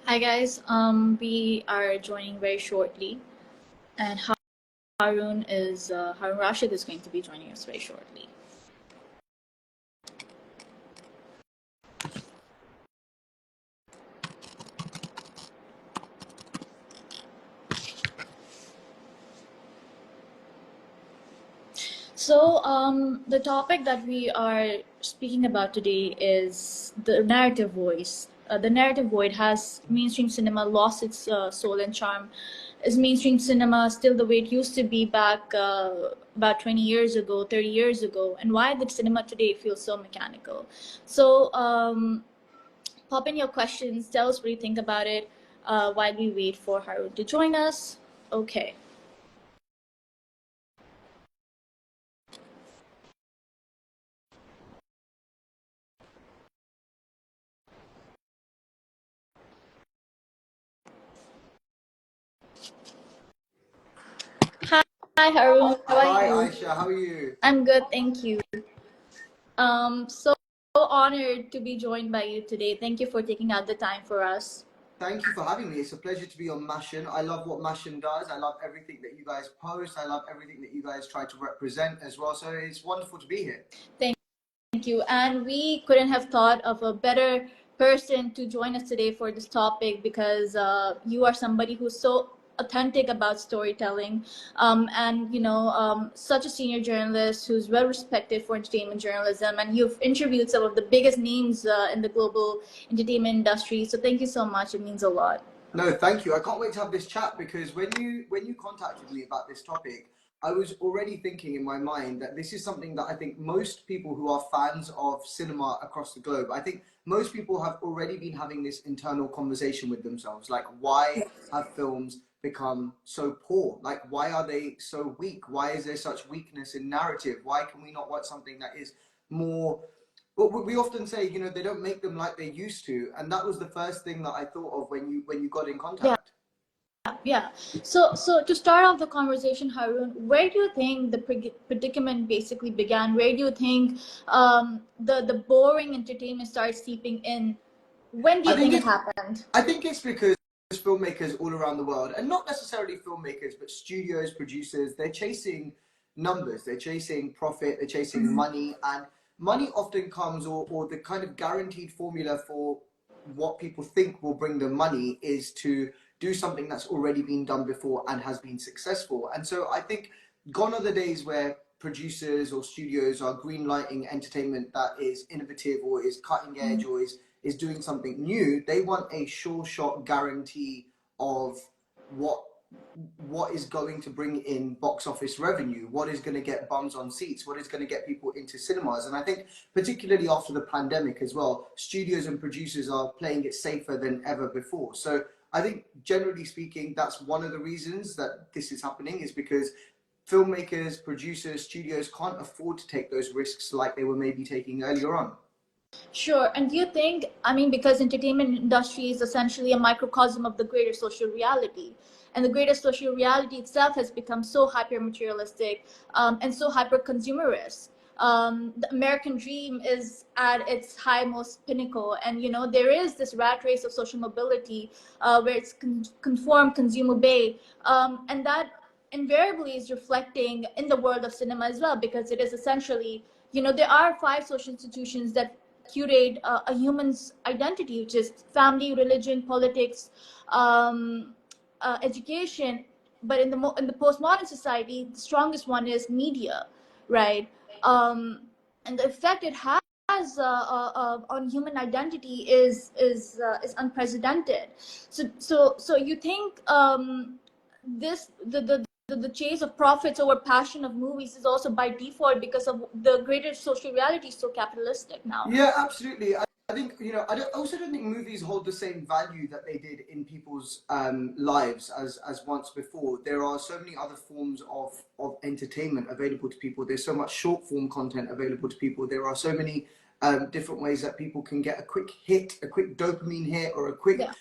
Hi guys, we are joining very shortly, and Haroon Rashid is going to be joining us very shortly. So, the topic that we are speaking about today is the narrative voice. The narrative void. Has mainstream cinema lost its soul and charm? Is mainstream cinema still the way it used to be back about 20 years ago, 30 years ago? And why did cinema today feel so mechanical? So, pop in your questions. Tell us what you think about it while we wait for Haroon to join us. Okay. Hi, Haroon. How are Hi you? Aisha, how are you? I'm good, thank you. So honored to be joined by you today. Thank you for taking out the time for us. Thank you for having me. It's a pleasure to be on Mashin. I love what Mashin does. I love everything that you guys post. I love everything that you guys try to represent as well. So it's wonderful to be here. Thank you. And we couldn't have thought of a better person to join us today for this topic because you are somebody who's so authentic about storytelling, and such a senior journalist who's well respected for entertainment journalism, and you've interviewed some of the biggest names in the global entertainment industry. So thank you so much. It means a lot. No, thank you. I can't wait to have this chat because when you contacted me about this topic, I was already thinking in my mind that this is something that I think most people who are fans of cinema across the globe, I think most people have already been having this internal conversation with themselves. Like, why have films become so poor? Like, why are they so weak? Why is there such weakness in narrative? Why can we not watch something that is more, well, we often say, they don't make them like they used to, and that was the first thing that I thought of when you got in Yeah. contact. Yeah. So to start off the conversation, Haroon, where do you think the predicament basically began? Where do you think the boring entertainment started seeping in? When do I you think think it it's happened? I think it's because filmmakers all around the world, and not necessarily filmmakers, but studios, producers, they're chasing numbers, they're chasing profit, they're chasing money, and money often comes, or the kind of guaranteed formula for what people think will bring them money is to do something that's already been done before and has been successful. And so I think gone are the days where producers or studios are greenlighting entertainment that is innovative or is cutting edge or is doing something new. They want a sure shot guarantee of what what is going to bring in box office revenue, what is going to get bums on seats, what is going to get people into cinemas. And I think particularly after the pandemic as well, studios and producers are playing it safer than ever before. So I think generally speaking, that's one of the reasons that this is happening, is because filmmakers, producers, studios can't afford to take those risks like they were maybe taking earlier on. Sure. And do you think, I mean, because entertainment industry is essentially a microcosm of the greater social reality, and the greater social reality itself has become so hyper materialistic and so hyper consumerist. The American dream is at its high most pinnacle, and there is this rat race of social mobility where it's conform, consumer obey, and that invariably is reflecting in the world of cinema as well, because it is essentially, there are five social institutions that curate a human's identity, which is family, religion, politics, education. But in the postmodern society, the strongest one is media, right? And the effect it has on human identity is unprecedented. So you think this the chase of profits over passion of movies is also by default because of the greater social reality is so capitalistic now. Yeah, absolutely. I think, also don't think movies hold the same value that they did in people's lives as once before. There are so many other forms of entertainment available to people. There's so much short form content available to people. There are so many different ways that people can get a quick hit, a quick dopamine hit, or a quick, Yeah.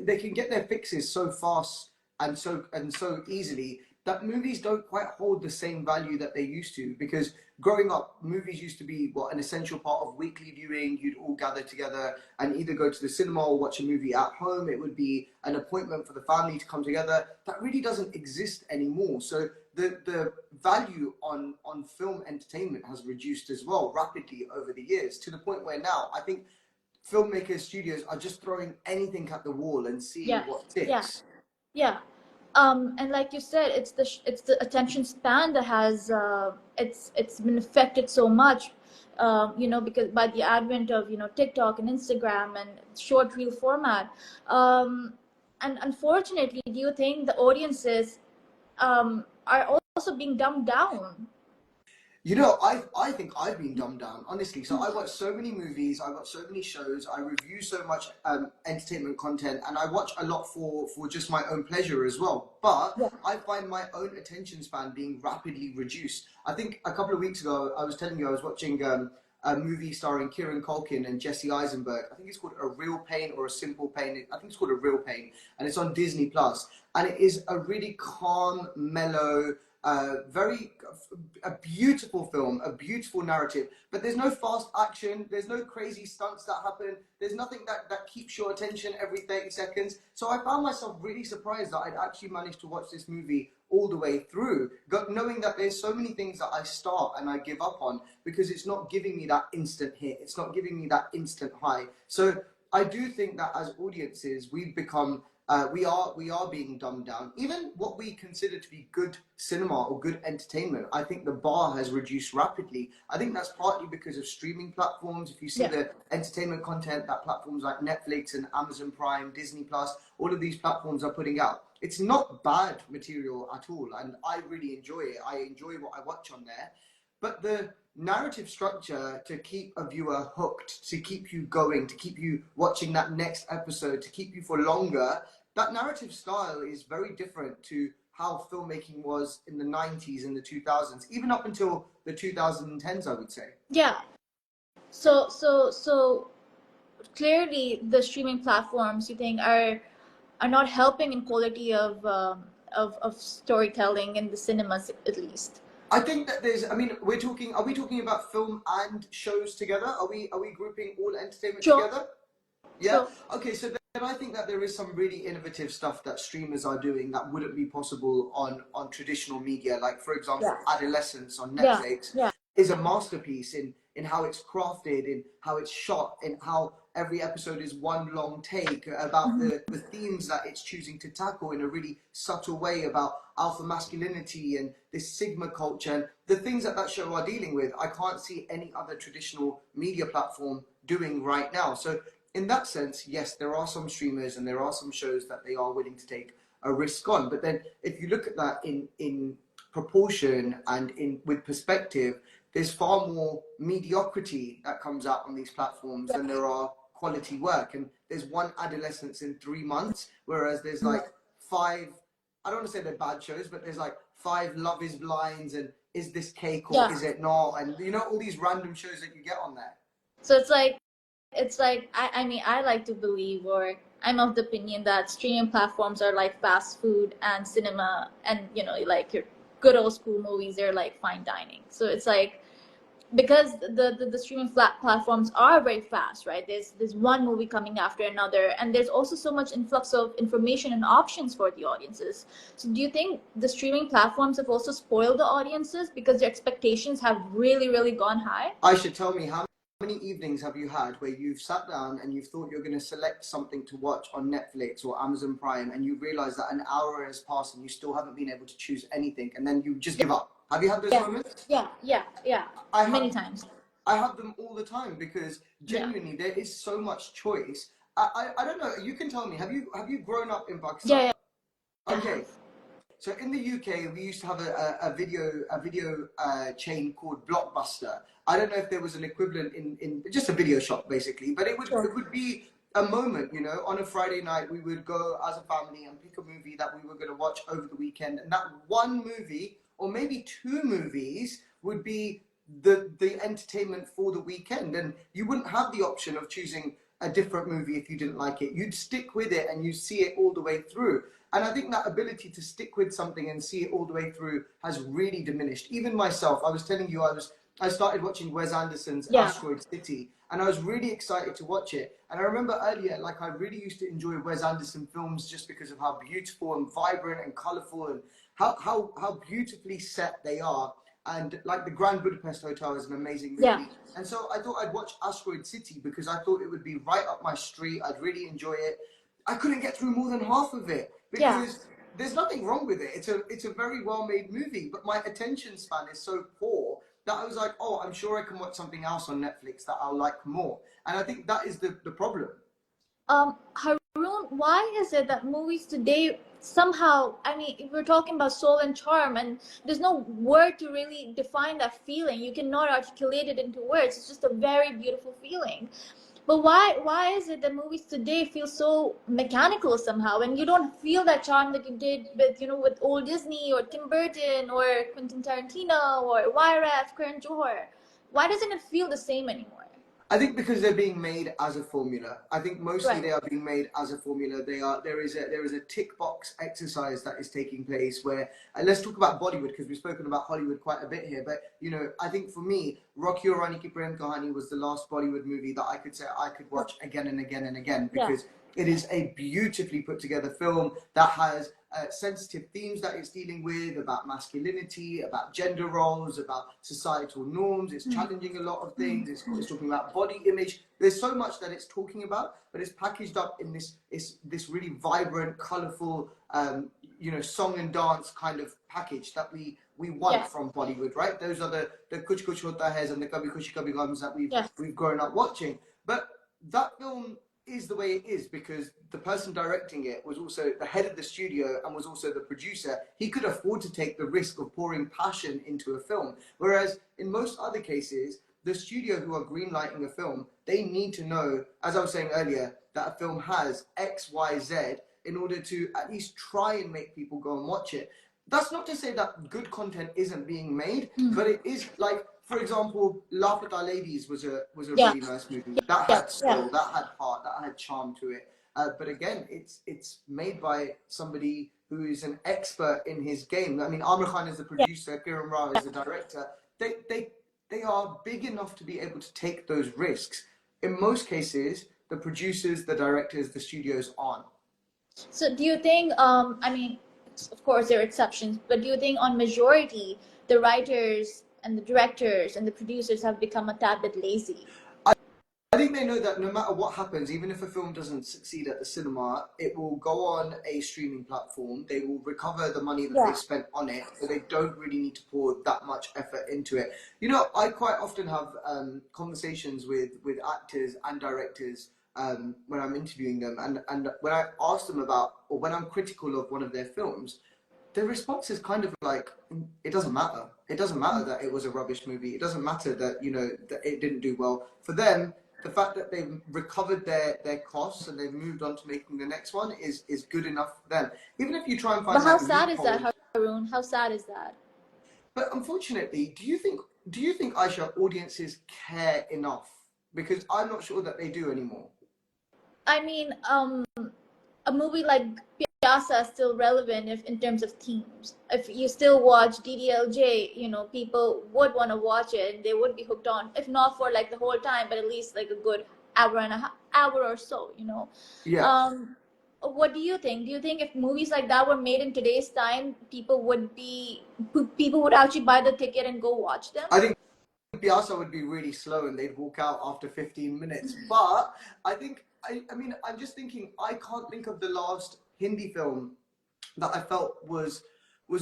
they can get their fixes so fast and so easily that movies don't quite hold the same value that they used to, because growing up, movies used to be an essential part of weekly viewing. You'd all gather together and either go to the cinema or watch a movie at home. It would be an appointment for the family to come together. That really doesn't exist anymore. So the value on film entertainment has reduced as well rapidly over the years, to the point where now I think filmmakers, studios are just throwing anything at the wall and seeing Yeah, what yeah, sticks. yeah. And like you said, it's the attention span that has it's been affected so much, you know, because by the advent of, you know, TikTok and Instagram and short reel format, and unfortunately, do you think the audiences are also being dumbed down? You know, I think I've been dumbed down, honestly. So I watch so many movies, I watch so many shows, I review so much entertainment content, and I watch a lot for just my own pleasure as well. But Yeah. I find my own attention span being rapidly reduced. I think a couple of weeks ago, I was telling you I was watching a movie starring Kieran Culkin and Jesse Eisenberg. I think it's called A Real Pain or A Simple Pain. I think it's called A Real Pain, and it's on Disney Plus. And it is a really calm, mellow, very a beautiful film, a beautiful narrative, but there's no fast action, there's no crazy stunts that happen, there's nothing that keeps your attention every 30 seconds. So I found myself really surprised that I'd actually managed to watch this movie all the way through, knowing that there's so many things that I start and I give up on because it's not giving me that instant hit, it's not giving me that instant high. So I do think that as audiences, we've become we are being dumbed down. Even what we consider to be good cinema or good entertainment, I think the bar has reduced rapidly. I think that's partly because of streaming platforms. If you see Yeah. the entertainment content that platforms like Netflix and Amazon Prime, Disney Plus, all of these platforms are putting out, it's not bad material at all, and I really enjoy it. I enjoy what I watch on there. But the narrative structure to keep a viewer hooked, to keep you going, to keep you watching that next episode, to keep you for longer, that narrative style is very different to how filmmaking was in the 90s and the 2000s, even up until the 2010s, I would say. Yeah. So clearly the streaming platforms, you think, are not helping in quality of storytelling in the cinemas, at least. I think that there's, I mean, are we talking about film and shows together? Are we grouping all entertainment Sure. together? Yeah. Sure. Okay. So then I think that there is some really innovative stuff that streamers are doing that wouldn't be possible on traditional media. Like, for example, Yeah. Adolescence on Yeah. Netflix Yeah. is a masterpiece in how it's crafted, in how it's shot, in how every episode is one long take about Mhm. the themes that it's choosing to tackle in a really subtle way about alpha masculinity and this sigma culture and the things that show are dealing with. I can't see any other traditional media platform doing right now. So in that sense, yes, there are some streamers and there are some shows that they are willing to take a risk on. But then if you look at that in proportion and in with perspective, there's far more mediocrity that comes out on these platforms than there are quality work. And there's one Adolescence in 3 months, whereas there's like five, I don't want to say they're bad shows, but there's like five Love is Blinds and Is This Cake or Yeah. Is It Not? And you know, all these random shows that you get on there. So it's like I mean, I like to believe, or I'm of the opinion that streaming platforms are like fast food, and cinema, and you know, like your good old school movies, they're like fine dining. So it's like, because the streaming platforms are very fast, right? There's one movie coming after another, and there's also so much influx of information and options for the audiences. So do you think the streaming platforms have also spoiled the audiences because their expectations have really gone high? Aisha, tell me, how many evenings have you had where you've sat down and you've thought you're going to select something to watch on Netflix or Amazon Prime, and you realize that an hour has passed and you still haven't been able to choose anything, and then you just give up? Have you had those Yeah. moments? Yeah. I Many have. times. I have them all the time because Yeah. genuinely there is so much choice. I don't know. You can tell me. Have you grown up in Pakistan? Yeah. I Okay. have. So in the UK, we used to have a video chain called Blockbuster. I don't know if there was an equivalent in just a video shop basically, but Sure. it would be a moment, you know, on a Friday night we would go as a family and pick a movie that we were going to watch over the weekend, and that one movie or maybe two movies would be the entertainment for the weekend, and you wouldn't have the option of choosing a different movie if you didn't like it. You'd stick with it and you see it all the way through. And I think that ability to stick with something and see it all the way through has really diminished. Even myself, I was telling you, I started watching Wes Anderson's Yeah. Asteroid City, and I was really excited to watch it. And I remember earlier, like I really used to enjoy Wes Anderson films just because of how beautiful and vibrant and colourful and how beautifully set they are. And like the Grand Budapest Hotel is an amazing movie. Yeah. And so I thought I'd watch Asteroid City because I thought it would be right up my street. I'd really enjoy it. I couldn't get through more than half of it Yeah. because there's nothing wrong with it. It's a very well made movie, but my attention span is so poor that I was like, oh, I'm sure I can watch something else on Netflix that I'll like more. And I think that is the problem. Haroon, why is it that movies today somehow, I mean, if we're talking about soul and charm, and there's no word to really define that feeling. You cannot articulate it into words. It's just a very beautiful feeling. But why is it that movies today feel so mechanical somehow, and you don't feel that charm that you did with, with old Disney or Tim Burton or Quentin Tarantino or YRF, Karan Johar? Why doesn't it feel the same anymore? I think because they're being made as a formula. I think mostly Right. they are being made as a formula. There is a tick box exercise that is taking place where let's talk about Bollywood because we've spoken about Hollywood quite a bit here. But I think for me, Rocky Aur Rani Ki Prem Kahani was the last Bollywood movie that I could say I could watch again and again and again Yeah. because it is a beautifully put together film that has sensitive themes that it's dealing with about masculinity, about gender roles, about societal norms. It's challenging a lot of things. It's talking about body image. There's so much that it's talking about, but it's packaged up in this really vibrant, colorful, song and dance kind of package that we want from Bollywood, right? Those are the Kuch Kuch Hota Hais and the Kabhi Khushi Kabhi Ghams that we've grown up watching. But that film is the way it is because the person directing it was also the head of the studio and was also the producer. He could afford to take the risk of pouring passion into a film. Whereas in most other cases, the studio who are greenlighting a film, they need to know, as I was saying earlier, that a film has X, Y, Z in order to at least try and make people go and watch it. That's not to say that good content isn't being made, but it is like, for example, Lapata Ladies was a Yeah. really nice movie. That Yeah. had soul, that had heart, that had charm to it. But again, it's made by somebody who is an expert in his game. I mean, Amir Khan is the producer, Kiran Rao is the director. They are big enough to be able to take those risks. In most cases, the producers, the directors, the studios aren't. So do you think, I mean, of course there are exceptions, but do you think on majority, the writers and the directors and the producers have become a tad bit lazy? I think they know that no matter what happens, even if a film doesn't succeed at the cinema, it will go on a streaming platform. They will recover the money that they Yeah. spent on it, so they don't really need to pour that much effort into it. I quite often have conversations with actors and directors when I'm interviewing them, and when I ask them about, or when I'm critical of one of their films, their response is kind of like, it doesn't matter. It doesn't matter that it was a rubbish movie. It doesn't matter that, that it didn't do well. For them, the fact that they've recovered their costs and they've moved on to making the next one is good enough for them. Even if you try and But find how like sad is loopholes. that, Haroon? How sad is that? But unfortunately, do you think Aisha audiences care enough? Because I'm not sure that they do anymore. I mean, a movie like Piazza is still relevant if in terms of themes. If you still watch DDLJ, people would want to watch it and they would be hooked on, if not for like the whole time, but at least like a good hour and a half, hour or so. Yeah. What do you think? Do you think if movies like that were made in today's time, people would actually buy the ticket and go watch them? I think Piazza would be really slow and they'd walk out after 15 minutes. But I mean, I'm just thinking, I can't think of the last Hindi film that I felt was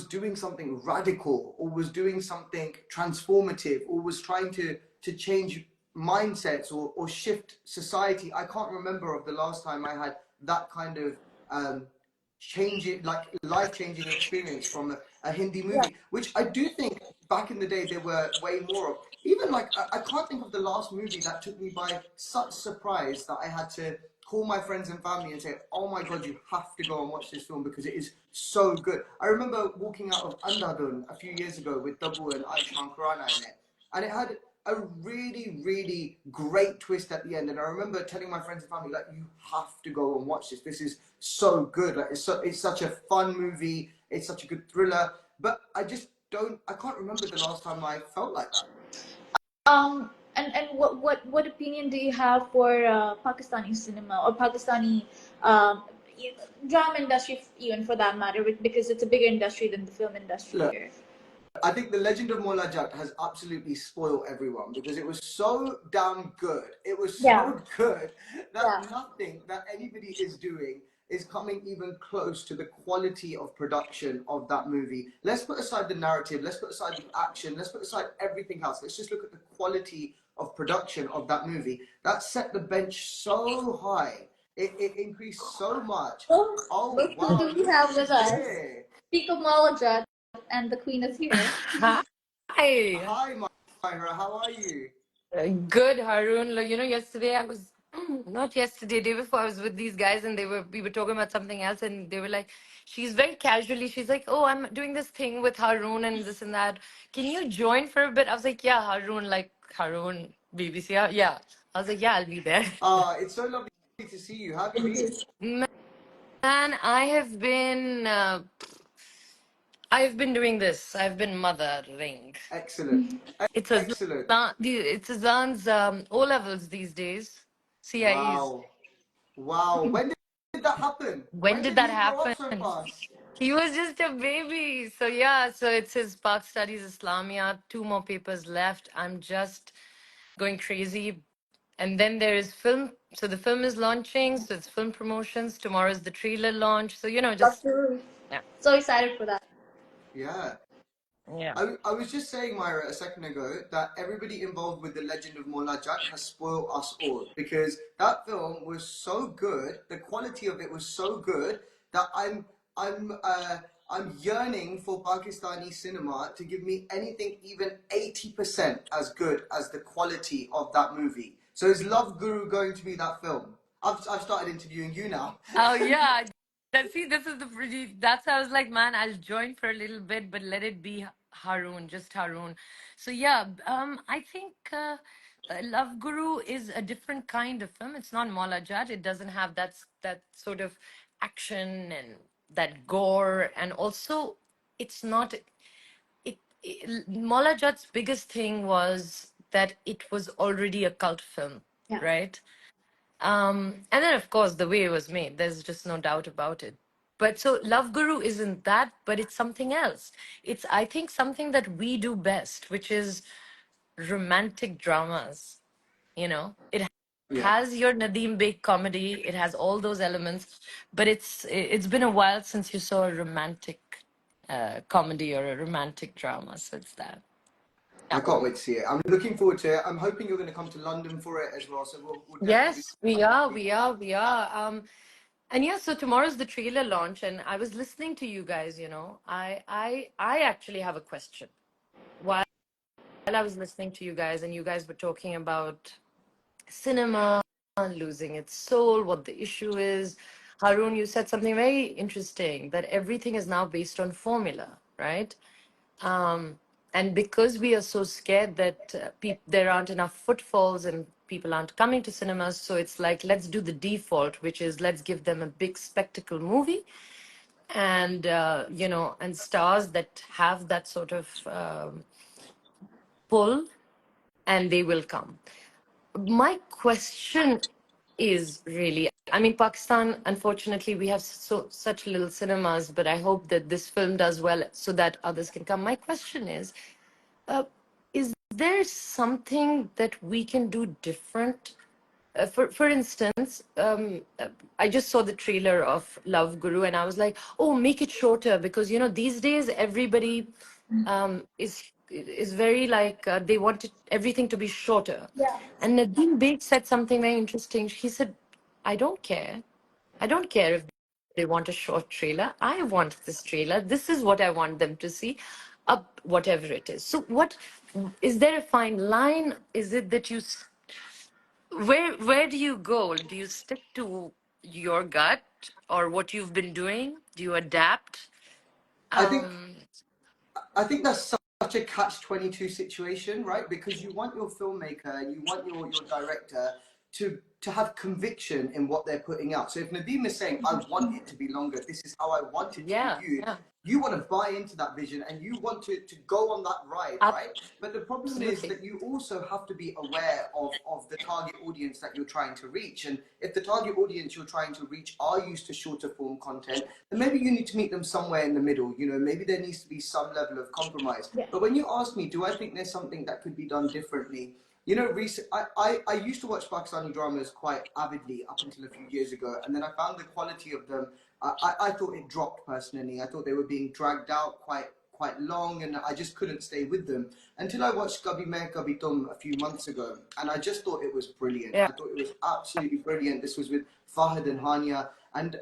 doing something radical or was doing something transformative or was trying to change mindsets or shift society. I can't remember of the last time I had that kind of changing, like life-changing experience from a Hindi Yeah. movie, which I do think back in the day there were way more of. Even like I can't think of the last movie that took me by such surprise that I had to call my friends and family and say, "Oh my God, you have to go and watch this film because it is so good." I remember walking out of Andhadhun a few years ago with Dabu and Ayushmann Khurrana in it, and it had a really, really great twist at the end. And I remember telling my friends and family, like, you have to go and watch this. This is so good. Like, it's such a fun movie. It's such a good thriller. But I can't remember the last time I felt like that. And what opinion do you have for Pakistani cinema or Pakistani drama industry, even for that matter, because it's a bigger industry than the film industry Look, here. I think The Legend of Mola Jat has absolutely spoiled everyone because it was so damn good. It was Yeah, so good yeah. that nothing that anybody is doing is coming even close to the quality of production of that movie. Let's put aside the narrative, let's put aside the action, let's put aside everything else. Let's just look at the quality of production of that movie. That set the bench so high. It increased so much. Oh, Oh, look who wow, do we look have with who's us. here. Speak of Malajat, and the Queen is here. Hi. Hi, Myra, how are you? Good, Haroon. Like, yesterday I was not yesterday, day before I was with these guys and we were talking about something else and they were like, she's very casually, she's like, oh, I'm doing this thing with Haroon and this and that. Can you join for a bit? I was like, yeah, Haroon, like Haroon, BBC. Yeah. I was like, yeah, I'll be there. It's so lovely to see you. How have you been? Man, I've been doing this. I've been mothering. Excellent. It's Excellent. Azan's O levels these days. CIEs. Wow. Wow. When did that happen? When When did did that he grow up happen? so fast? He was just a baby. So yeah, so it's his Pak Studies Islamia. 2 more papers left. I'm just going crazy. And then there is film. So the film is launching. So it's film promotions. Tomorrow is the trailer launch. So just Absolutely. yeah, So excited for that. Yeah. yeah. I was just saying, Myra, a second ago, that everybody involved with The Legend of Mola Jat has spoiled us all because that film was so good, the quality of it was so good that I'm I'm yearning for Pakistani cinema to give me anything even 80% as good as the quality of that movie. So is Love Guru going to be that film? I've started interviewing you now. Oh yeah. See, this is the pretty. That's how I was like, man, I'll join for a little bit, but let it be Haroon, just Haroon. So yeah, I think Love Guru is a different kind of film. It's not Maula Jad. It doesn't have that sort of action and that gore, and also it's not. Maula Jad's biggest thing was that it was already a cult film, Yeah. right? And then, of course, the way it was made, there's just no doubt about it. But so Love Guru isn't that, but it's something else. It's, I think, something that we do best, which is romantic dramas. It Yeah. has your Nadeem Beg comedy, it has all those elements, but it's been a while since you saw a romantic comedy or a romantic drama. So it's that. I Yeah. can't wait to see it. I'm looking forward to it. I'm hoping you're going to come to London for it as well. So we'll definitely. Yes, we are. We are. We are. And yeah, so tomorrow's the trailer launch, and I was listening to you guys. I actually have a question. While I was listening to you guys, and you guys were talking about cinema losing its soul, what the issue is. Haroon, you said something very interesting that everything is now based on formula, right? And because we are so scared that there aren't enough footfalls and people aren't coming to cinemas, so it's like, let's do the default, which is let's give them a big spectacle movie and, and stars that have that sort of pull, and they will come. My question is really, I mean, Pakistan, unfortunately, we have such little cinemas, but I hope that this film does well so that others can come. My question uh, is there something that we can do different? For instance, I just saw the trailer of Love Guru, and I was like, oh, make it shorter because these days everybody is very like they want everything to be shorter. Yeah. And Nadeem Beg said something very interesting. He said, I don't care. I don't care if they want a short trailer. I want this trailer. This is what I want them to see, up whatever it is. So, what is there a fine line? Is it that where do you go? Do you stick to your gut or what you've been doing? Do you adapt? I think Um, I think that's such a catch-22 situation, right? Because you want your filmmaker and you want your director to have conviction in what they're putting out. So if Nadeem is saying, I want it to be longer, this is how I want it to be Yeah, viewed, yeah, you want to buy into that vision and you want to go on that ride, right? But the problem is absolutely. that you also have to be aware of the target audience that you're trying to reach. And if the target audience you're trying to reach are used to shorter form content, then maybe you need to meet them somewhere in the middle. You know, maybe there needs to be some level of compromise. Yeah. But when you ask me, do I think there's something that could be done differently? You know, I used to watch Pakistani dramas quite avidly up until a few years ago, and then I found the quality of them. I thought it dropped personally. I thought they were being dragged out quite long, and I just couldn't stay with them until I watched Kabhi Main Kabhi Tum a few months ago, and I just thought it was brilliant. Yeah, I thought it was absolutely brilliant. This was with Fahad and Hania, and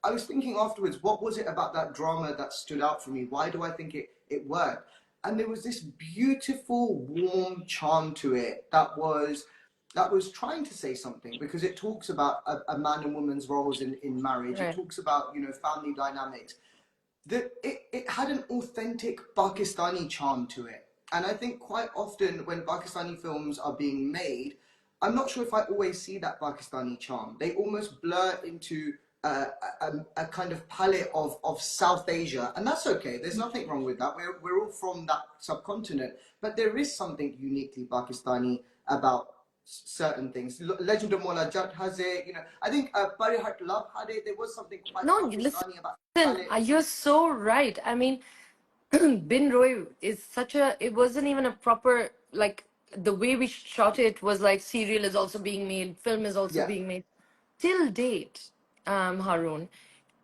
I was thinking afterwards, what was it about that drama that stood out for me? Why do I think it worked? And there was this beautiful, warm charm to it that was trying to say something, because it talks about a man and woman's roles in marriage. It right. talks about, you know, family dynamics. It had an authentic Pakistani charm to it. And I think quite often when Pakistani films are being made, I'm not sure if I always see that Pakistani charm. They almost blur into a kind of palette of South Asia, and that's okay. There's nothing wrong with that. We're all from that subcontinent, but there is something uniquely Pakistani about certain things. Legend of Mola Jat has it. You know, I think Parihat Love had it. There was something quite No, listen, Pakistani about palette. you're so right. I mean, Bin Roy is such a, it wasn't even a proper, like, the way we shot it was like serial is also being made, film is also Yeah. being made. Till date, Haroon,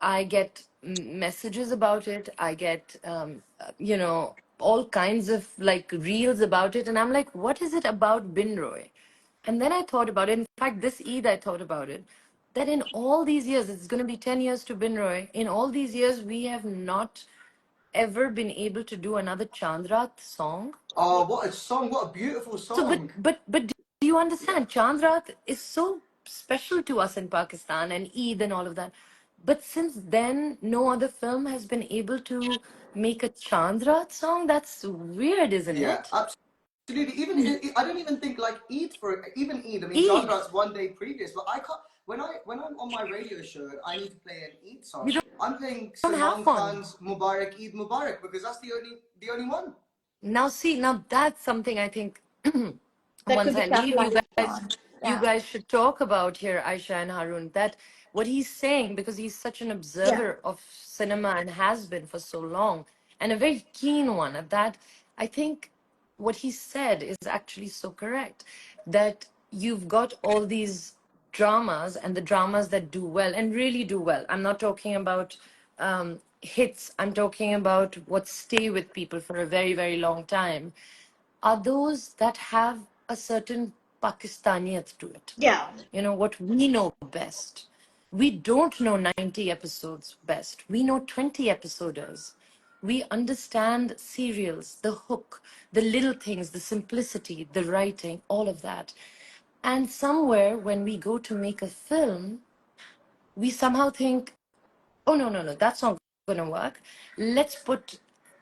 I get messages about it. I get, all kinds of like reels about it. And I'm like, what is it about Bin Roy? And then I thought about it. In fact, this Eid, I thought about it. That in all these years, it's going to be 10 years to Bin Roy. In all these years, we have not ever been able to do another Chandrat song. Oh, what a song! What a beautiful So, song! but do you Yeah. understand? Chandrat is so special to us in Pakistan and Eid and all of that. But since then, no other film has been able to make a Chandrat song. That's weird, isn't Yeah, it? absolutely. Even I don't even think like Eid for even Eid. I mean, Eid. Chandra's one day previous, but I can't. When I'm on my radio show and I need to play an Eid We song, I'm playing don't have Salman one. Khan's Mubarak Eid Mubarak because that's the only one. Now see, now that's something I think That once could be I leave you capitalized guys, on. you Yeah. guys should talk about here, Aisha and Harun, that what he's saying, because he's such an Yeah. observer of cinema and has been for so long, and a very keen one at that. I think what he said is actually so correct, that you've got all these dramas and the dramas that do well and really do well. I'm not talking about hits, I'm talking about what stay with people for a very, very long time, are those that have a certain Pakistaniyat to it. Yeah. You know, what we know best. We don't know 90 episodes best. We know 20 episoders. We understand serials, the hook, the little things, the simplicity, the writing, all of that. And somewhere when we go to make a film, we somehow think, oh, no, no, no, that's not going to work. Let's put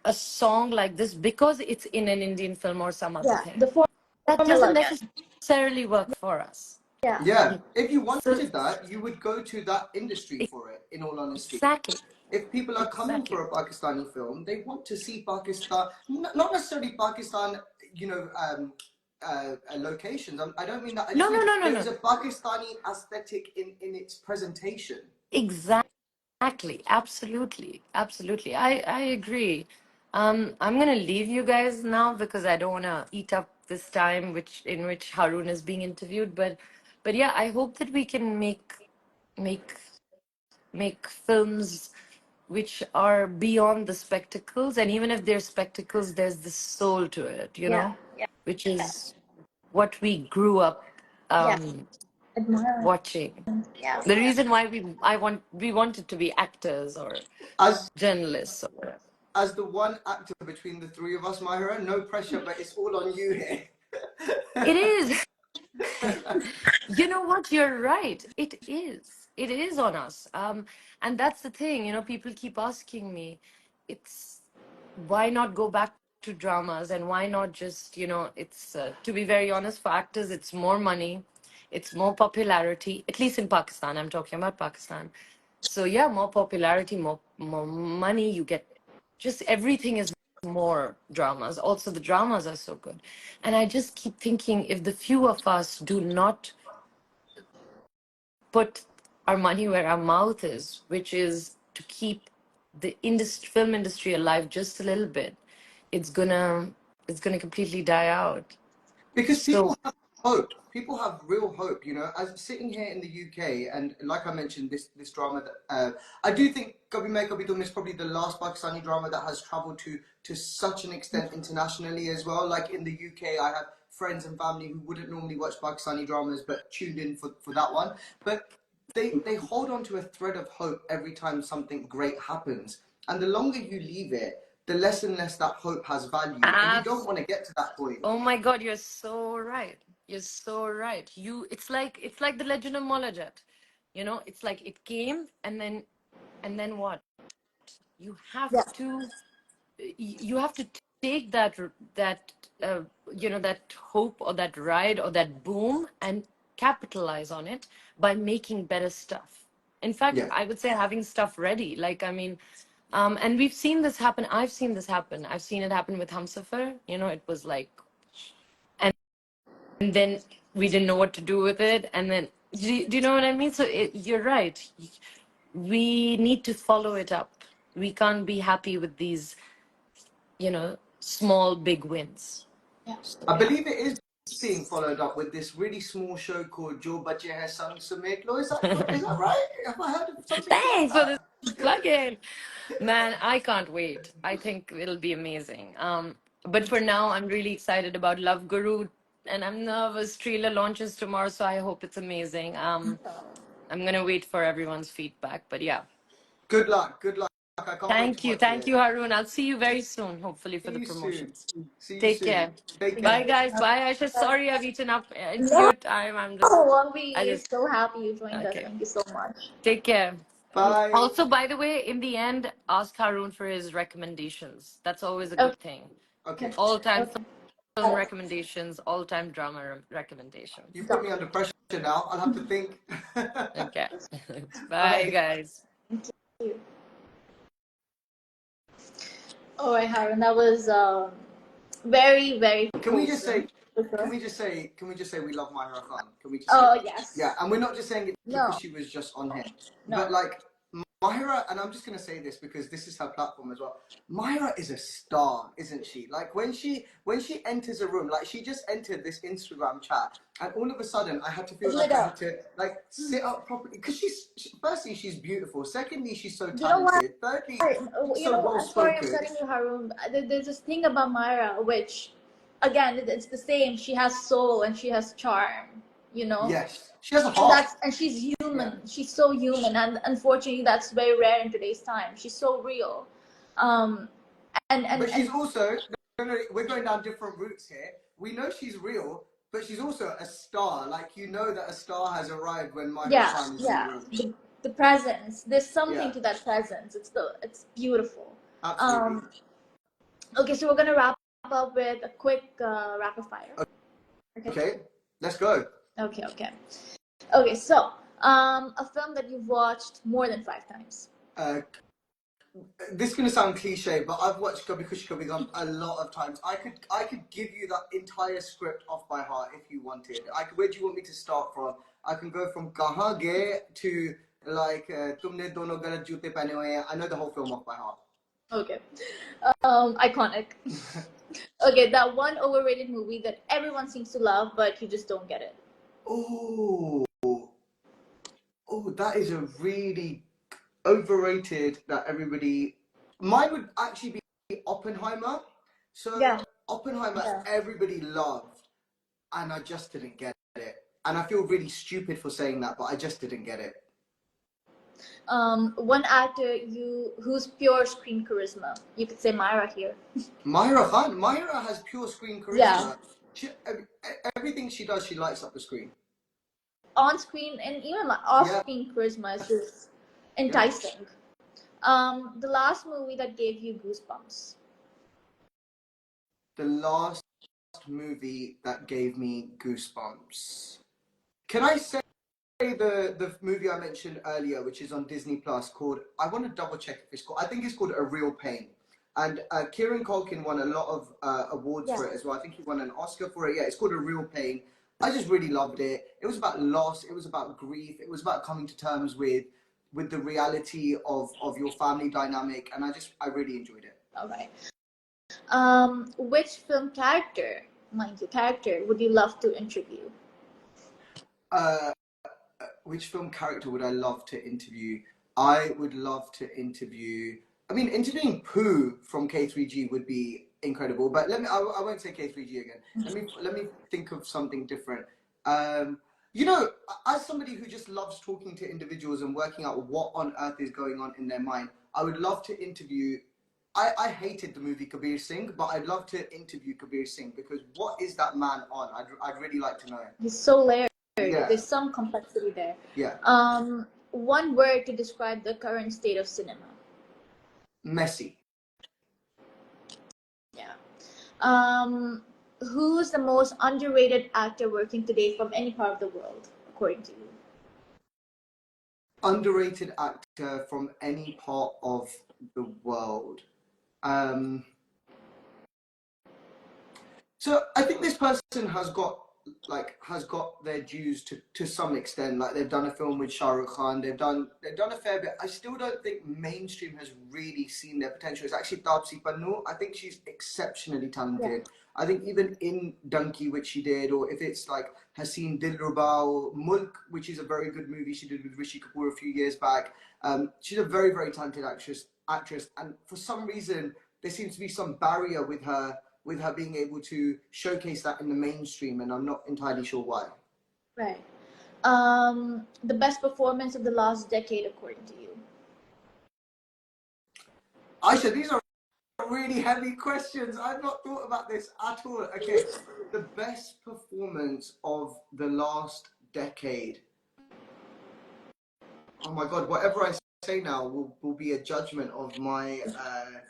a song like this because it's in an Indian film or some other Yeah. thing. The That formula doesn't again. necessarily work for us. Yeah. Yeah, if you So, wanted that, you would go to that industry for it. In all honesty, exactly, if people are coming exactly. for a Pakistani film, they want to see Pakistan, not necessarily Pakistan, you know, locations. I don't mean that. I No, just no, mean no, no, there is no. a Pakistani aesthetic in its presentation. Exactly. Absolutely. Absolutely. I agree. I'm gonna leave you guys now because I don't wanna eat up this time in which Harun is being interviewed. But yeah, I hope that we can make make films which are beyond the spectacles, and even if they're spectacles, there's the soul to it, Yeah. which Yeah. is what we grew up Yeah. um, Admire. watching. Yeah. The reason why we wanted to be actors or As journalists. Or, as the one actor between the three of us, Mahira, no pressure, but it's all on you here. it is. You know what? You're right. It is. It is on us. And that's the thing. People keep asking me, it's why not go back to dramas, and why not just, it's, to be very honest, for actors, it's more money, it's more popularity, at least in Pakistan. I'm talking about Pakistan. So yeah, more popularity, more money. You get, just everything is more dramas. Also, the dramas are so good. And I just keep thinking, if the few of us do not put our money where our mouth is, which is to keep the film industry alive just a little bit, it's gonna it's gonna completely die out. Because So people have hope. People have real hope, you know. As sitting here in the UK, and like I mentioned, this drama that I do think Kabhi Main Kabhi Tum is probably the last Pakistani drama that has travelled to such an extent internationally as well. Like in the UK, I have friends and family who wouldn't normally watch Pakistani dramas but tuned in for that one. But they hold on to a thread of hope every time something great happens, and the longer you leave it, the less and less that hope has value, and you don't abs- want to get to that point. oh my God, you're so right. You're so right. It's like the Legend of Molajat. It's like it came, and then what? You have Yeah. to you have to take that uh, that hope, or that ride, or that boom, and capitalize on it by making better stuff. In fact, Yeah. I would say having stuff ready, like, I mean, and we've seen this happen. I've seen this happen. I've seen it happen with Hamsafar. It was like, and then we didn't know what to do with it, and then, do you know what I mean? So you're right. We need to follow it up. We can't be happy with these, small big wins. Yeah. So I yeah. believe it is being followed up with this really small show called Jo Bache Hai Sang Samet Lo. Is that right? Have I heard of something like Thanks for this that? plug-in. Man, I can't wait. I think it'll be amazing. But for now, I'm really excited about Love Guru, and I'm nervous. Trailer launches tomorrow, so I hope it's amazing. I'm gonna wait for everyone's feedback. But yeah, Good luck. Good luck. I can't wait to thank you, watch thank it. you, Haroon. I'll see you See very soon, hopefully for the you soon. promotions. See you Take soon. care. Take Bye, care. guys. Bye, Aisha. Sorry, I've eaten up into No, your time. I we're just so happy you joined us. okay. Thank you so much. Take care. Bye. Also, by the way, in the end, ask Haroon for his recommendations. That's always a Okay. good thing. Okay. All-time Okay. film recommendations, all-time drama recommendations. You've put Done. me under pressure now. I'll have to think. Okay. Bye, Bye. guys. Thank you. All right, Harun. That was very, very Can we just say, wholesome. For sure. can we just say we love Mahira Khan? Can we just say Oh that? Yeah, yes. and we're not just saying it because No. she was just on here, but No. like Mahira, and I'm just gonna say this because this is her platform as well. Mahira is a star, isn't she? Like when she enters a room, like she just entered this Instagram chat, and all of a sudden I had to It feel lit like I up. had to like sit up properly because firstly she's beautiful, secondly she's so You know what? talented, thirdly You so know, well I'm sorry I'm spoken. cutting you, Harun. There's this thing about Myra, which, again, it's the same. She has soul and she has charm. You know, Yes, she has a and heart. she's Yeah. human. She's so human, and unfortunately, that's very rare in today's time. She's so real. Um, and and But she's and also no, no, we're going down different routes here. We know she's real, but she's also a star. Like you know that a star has arrived when Mahira yeah, Khan is in the yeah. room. The presence. There's something Yeah, to that presence. It's beautiful. absolutely. Um, okay, so we're gonna wrap up with a quick rapid fire. Okay. Okay, let's go. Okay. Okay. Okay. So, a film that you've watched more than 5 times. Uh, this is gonna sound cliche, but I've watched Kabhi Khushi Kabhi Gum a lot of times. I could give you that entire script off by heart if you wanted. Where do you want me to start from? I can go from Kahan Ge to like Tumne Dono Galat Joote Pehne Hue Hain. I know the whole film off by heart. Okay. Iconic. Okay, that one overrated movie that everyone seems to love, but you just don't get it. Oh, oh, that is a really overrated that everybody. Mine would actually be Oppenheimer. So Yeah. Oppenheimer, Yeah. everybody loved, and I just didn't get it. And I feel really stupid for saying that, but I just didn't get it. One actor who's pure screen charisma. You could say Myra here. Mahira Khan, Mahira has pure screen Yeah. charisma. Everything she does, she lights up the screen. On screen and even off Yeah, screen charisma is just yeah. enticing. The last movie that gave you goosebumps. the last movie that gave me goosebumps. Can I say the movie I mentioned earlier, which is on Disney Plus, called, I want to double check if it's called, I think it's called A Real Pain. And Kieran Culkin won a lot of awards for it as well. I think he won an Oscar for it. Yeah, it's called A Real Pain. I just really loved it. It was about loss. It was about grief. It was about coming to terms with the reality of your family dynamic. And I really enjoyed it. All right. Which film character, mind you, character, would you love to interview? Which film character would I love to interview? I would love to interview. I mean, interviewing Pooh from K3G would be incredible. But I won't say K3G again. Let me think of something different. You know, as somebody who just loves talking to individuals and working out what on earth is going on in their mind, I would love to interview. I hated the movie Kabir Singh, but I'd love to interview Kabir Singh, because what is that man on? I'd really like to know. He's so layered. Yeah. There's some complexity there. Yeah. One word to describe the current state of cinema. Messy. Yeah. Who's the most underrated actor working today from any part of the world, according to you? Underrated actor from any part of the world. So I think this person has got their dues to some extent. Like, they've done a film with Shah Rukh Khan, they've done a fair bit. I still don't think mainstream has really seen their potential. It's actually Taapsee Pannu. I think she's exceptionally talented. Yeah. I think even in Donkey, which she did, or if it's like Haseen Dilruba or Mulk, which is a very good movie she did with Rishi Kapoor a few years back, she's a very, very talented actress. And for some reason, there seems to be some barrier with her being able to showcase that in the mainstream, and I'm not entirely sure why. Right. The best performance of the last decade, according to you? Aisha, these are really heavy questions. I've not thought about this at all. Okay, the best performance of the last decade. Oh my God, whatever I say now will be a judgment of my...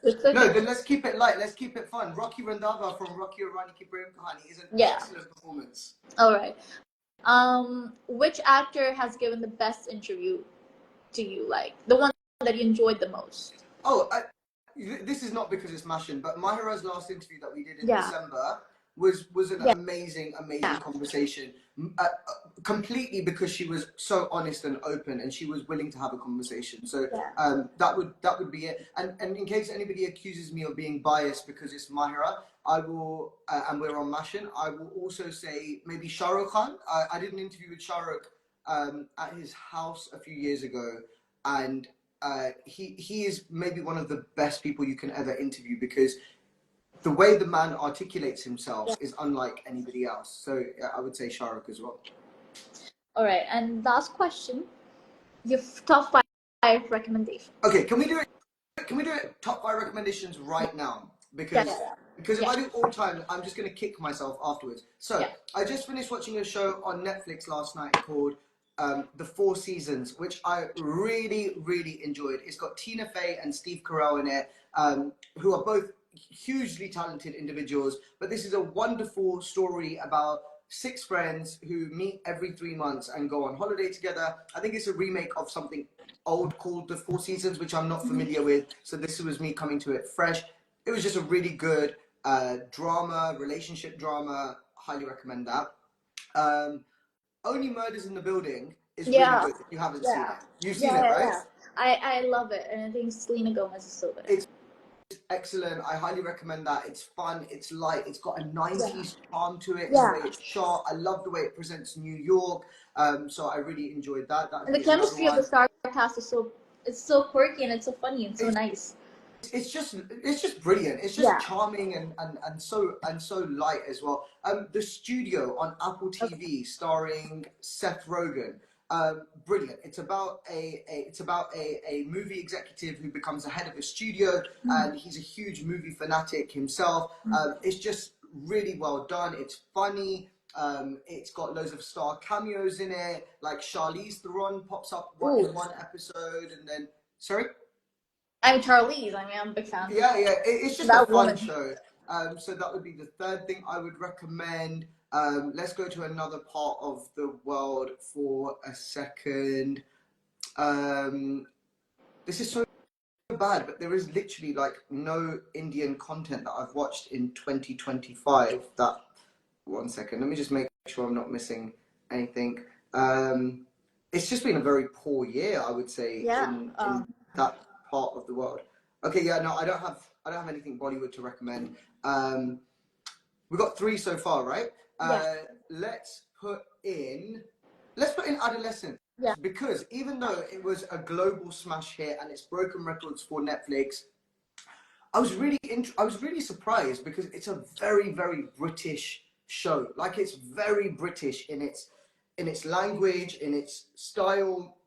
No, then let's keep it light. Let's keep it fun. Rocky Randava from Rocky Aur Rani Ki Prem Kahani is an excellent performance. All right. Which actor has given the best interview to you? Like, the one that you enjoyed the most? Oh, this is not because it's Mashin, but Mahira's last interview that we did in December was an amazing conversation. Completely because she was so honest and open, and she was willing to have a conversation. So that would be it. And in case anybody accuses me of being biased because it's Mahira, I will, and we're on Mashin, I will also say maybe Shah Rukh Khan. I did an interview with Shah Rukh at his house a few years ago, and he is maybe one of the best people you can ever interview, because the way the man articulates himself is unlike anybody else. So I would say Shah Rukh as well. All right, and last question, your top 5 recommendations. Okay, can we do it top 5 recommendations right now? Because if I do all time, I'm just going to kick myself afterwards. So I just finished watching a show on Netflix last night called The 4 Seasons, which I really, really enjoyed. It's got Tina Fey and Steve Carell in it, who are both hugely talented individuals. But this is a wonderful story about 6 friends who meet every 3 months and go on holiday together. I think it's a remake of something old called The 4 Seasons, which I'm not familiar with. So this was me coming to it fresh. It was just a really good drama, relationship drama. Highly recommend that. Only Murders in the Building is really good if you haven't seen it. You've seen it, right? I love it, and I think Selena Gomez is so good. It's excellent. I highly recommend that. It's fun, it's light, it's got a 90s charm to it. The way it's shot, I love the way it presents New York. So I really enjoyed that. And the chemistry of the star cast is so quirky, and it's so funny and so nice. It's just brilliant. It's just charming and so light as well. The Studio on Apple TV, starring Seth Rogen. Brilliant. It's about a movie executive who becomes the head of a studio, and he's a huge movie fanatic himself. It's just really well done. It's funny. It's got loads of star cameos in it. Like Charlize Theron pops up in one episode, and then sorry. I'm Charlize. I mean, I'm a big fan. Yeah. It's just a fun show. So that would be the third thing I would recommend. Let's go to another part of the world for a second. This is so bad, but there is literally like no Indian content that I've watched in 2025. That, one second, let me just make sure I'm not missing anything. It's just been a very poor year, I would say, in that part of the world. Okay, yeah, no, I don't have anything Bollywood to recommend. We've got 3 so far, right? Let's put in Adolescence. Yeah. Because even though it was a global smash hit and it's broken records for Netflix, I was really surprised because it's a very, very British show. Like, it's very British in its language, in its style.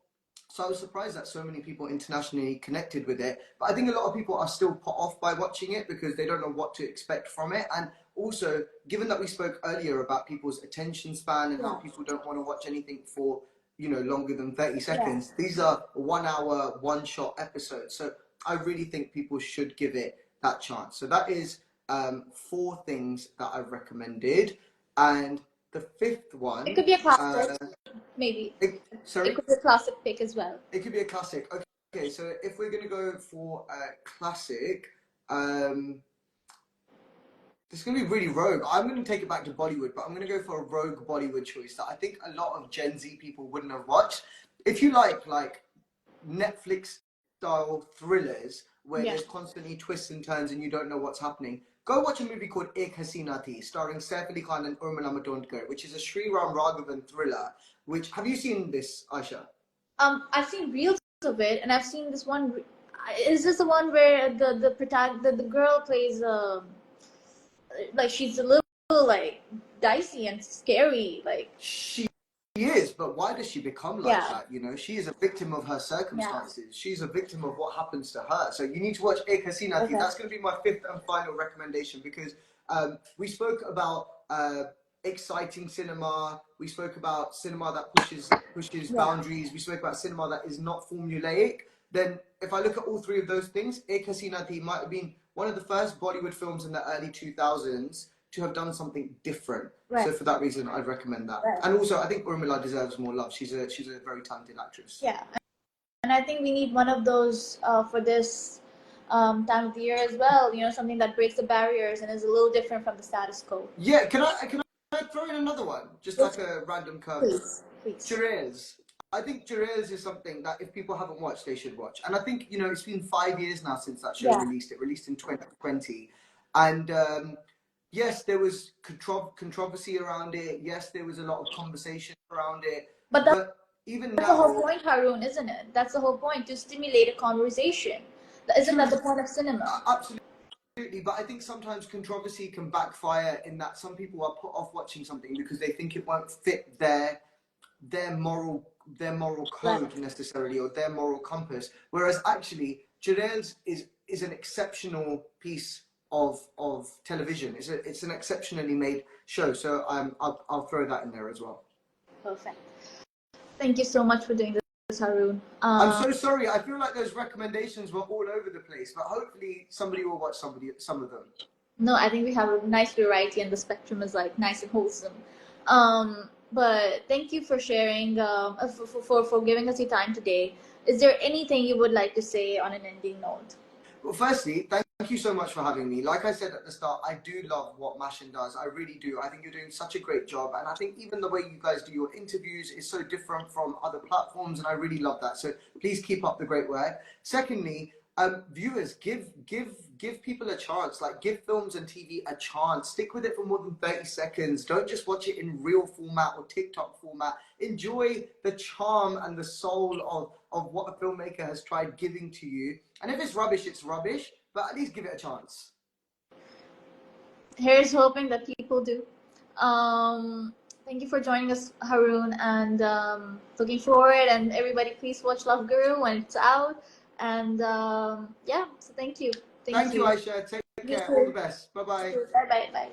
So I was surprised that so many people internationally connected with it. But I think a lot of people are still put off by watching it because they don't know what to expect from it. And also, given that we spoke earlier about people's attention span and how people don't want to watch anything for, longer than 30 seconds, these are 1 hour, one-shot episodes. So I really think people should give it that chance. So that is 4 things that I've recommended. And the 5th one... It could be a classic, maybe. Sorry? It could be a classic pick as well. It could be a classic. Okay, so if we're going to go for a classic, this is going to be really rogue. I'm going to take it back to Bollywood, but I'm going to go for a rogue Bollywood choice that I think a lot of Gen Z people wouldn't have watched. If you like Netflix-style thrillers where there's constantly twists and turns and you don't know what's happening, go watch a movie called Ek Hasina Thi, starring Saif Ali Khan and Urmila Matondkar, which is a Sriram Raghavan thriller. Have you seen this, Aisha? I've seen reels of it, and I've seen this one. Is this the one where the girl plays like she's a little like dicey and scary, like she is, but why does she become like that? She is a victim of her circumstances. She's a victim of what happens to her. So you need to watch Ek Hasina Thi. That's going to be my 5th and final recommendation because we spoke about exciting cinema. We spoke about cinema that pushes boundaries. We spoke about cinema that is not formulaic. Then if I look at all 3 of those things, Ek Hasina Thi might have been one of the first Bollywood films in the early 2000s to have done something different. So for that reason, I'd recommend that. And also, I think Urmila deserves more love. She's a very talented actress. Yeah, and I think we need one of those for this time of the year as well. Something that breaks the barriers and is a little different from the status quo. Yeah, can I throw in another one? Just like a random curve. Please. Jurez. I think Jurez is something that if people haven't watched, they should watch. And I think, it's been 5 years now since that show released. It released in 2020. And yes, there was controversy around it. Yes, there was a lot of conversation around it. But even that's now... the whole point, Haroon, isn't it? That's the whole point, to stimulate a conversation. Isn't that the point of cinema? Absolutely, but I think sometimes controversy can backfire in that some people are put off watching something because they think it won't fit their moral code necessarily, or their moral compass. Whereas actually, Jurez is an exceptional piece of television. It's an exceptionally made show. So I'll throw that in there as well. Perfect. Thank you so much for doing this, Haroon. I'm so sorry. I feel like those recommendations were all over the place, but hopefully somebody will watch some of them. No, I think we have a nice variety, and the spectrum is like nice and wholesome. But thank you for sharing, for giving us your time today. Is there anything you would like to say on an ending note? Well, firstly, thank you so much for having me. Like I said at the start, I do love what Mashin does. I really do. I think you're doing such a great job. And I think even the way you guys do your interviews is so different from other platforms. And I really love that. So please keep up the great work. Secondly, viewers, give people a chance. Like, give films and TV a chance. Stick with it for more than 30 seconds. Don't just watch it in reel format or TikTok format. Enjoy the charm and the soul of what a filmmaker has tried giving to you. And if it's rubbish, it's rubbish, but at least give it a chance. Here's hoping that people do. Thank you for joining us, Haroon, and looking forward. And everybody, please watch Love Guru when it's out. And so thank you. Thank you, Aisha. Take care. All the best. Bye-bye. Bye-bye. Bye.